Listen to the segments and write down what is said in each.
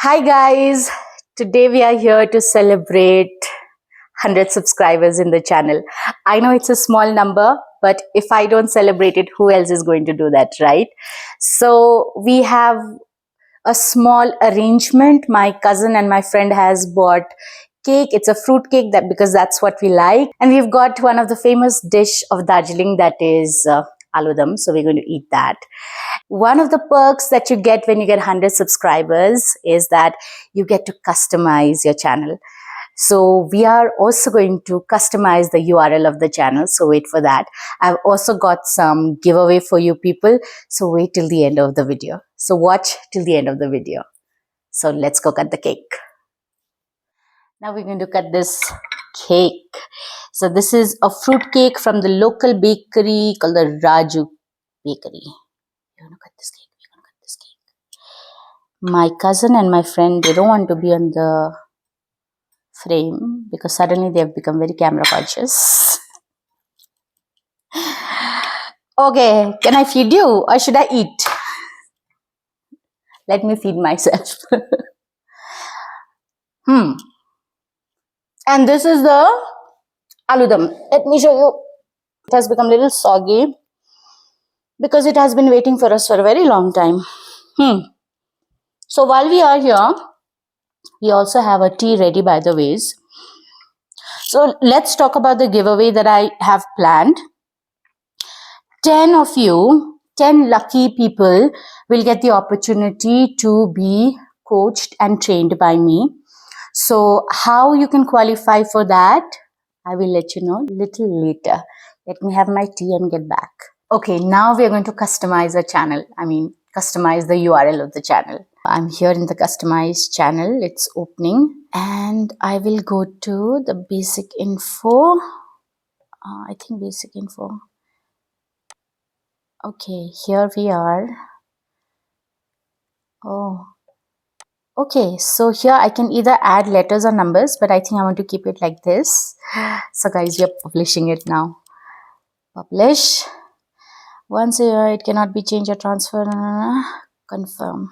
Hi guys, today we are here to celebrate 100 subscribers in the channel. I know it's a small number, but if I don't celebrate it, who else is going to do that, right? So we have a small arrangement. My cousin and my friend has bought cake. It's a fruit cake that because that's what we like. And we've got one of the famous dish of Darjeeling, that is aloo. So we're going to eat that. One of the perks that you get when you get 100 subscribers is that you get to customize your channel. So we are also going to customize the URL of the channel. So wait for that. I've also got some giveaway for you people. So wait till the end of the video. So watch till the end of the video. So let's go cut the cake. Now we're going to cut this cake. So this is a fruit cake from the local bakery called the Raju Bakery. We're going to cut this cake. We're going to cut this cake. My cousin and my friend, they don't want to be on the frame because suddenly they have become very camera conscious. Okay, can I feed you or should I eat? Let me feed myself. And this is the aloo. Let me show you. It has become a little soggy because it has been waiting for us for a very long time. So while we are here, we also have a tea ready, by the ways. So let's talk about the giveaway that I have planned. 10 of you, 10 lucky people will get the opportunity to be coached and trained by me. So how you can qualify for that, I will let you know a little later. Let me have my tea and get back. Okay, now we are going to customize a channel. Customize the URL of the channel. I'm here in the customized channel. It's opening and I will go to the basic info. I think basic info. Okay, here we are. Oh, okay. So here I can either add letters or numbers, but I think I want to keep it like this. So guys, we are publishing it now. Publish. Once a year, it cannot be changed or transferred. Confirm.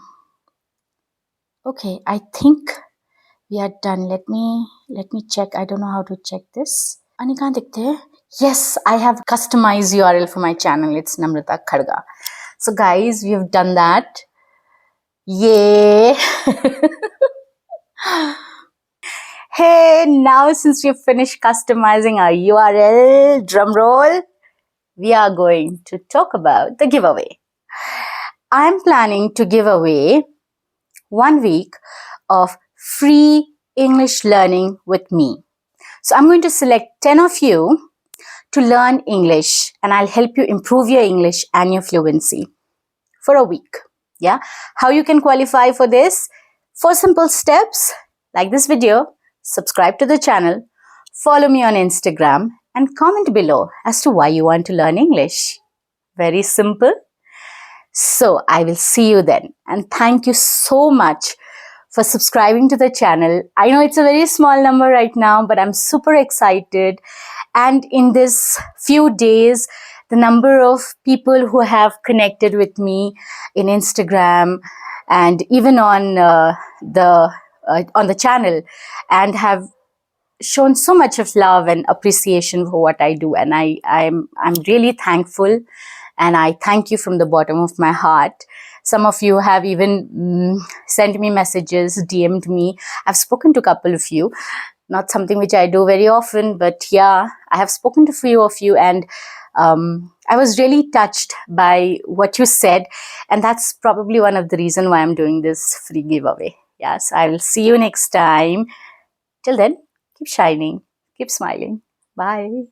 Okay, I think we are done. Let me check. I don't know how to check this. Anika dikhte? Yes, I have customized URL for my channel. It's Namrata Kharga. So guys, we have done that. Yay! Hey, now since we've finished customizing our URL, drum roll, we are going to talk about the giveaway. I'm planning to give away 1 week of free English learning with me. So I'm going to select 10 of you to learn English and I'll help you improve your English and your fluency for a week. Yeah. How you can qualify for this? 4 simple steps. Like this video, subscribe to the channel, follow me on Instagram and comment below as to why you want to learn English. Very simple. So I will see you then and thank you so much for subscribing to the channel. I know it's a very small number right now, but I'm super excited. And in this few days, the number of people who have connected with me in Instagram and even on the channel and have shown so much of love and appreciation for what I do, and I'm really thankful, and I thank you from the bottom of my heart. Some of you have even sent me messages, DM'd me. I've spoken to a couple of you, not something which I do very often, but yeah, I have spoken to a few of you, and I was really touched by what you said, and that's probably one of the reasons why I'm doing this free giveaway. Yes, I will see you next time. Till then, keep shining, keep smiling. Bye.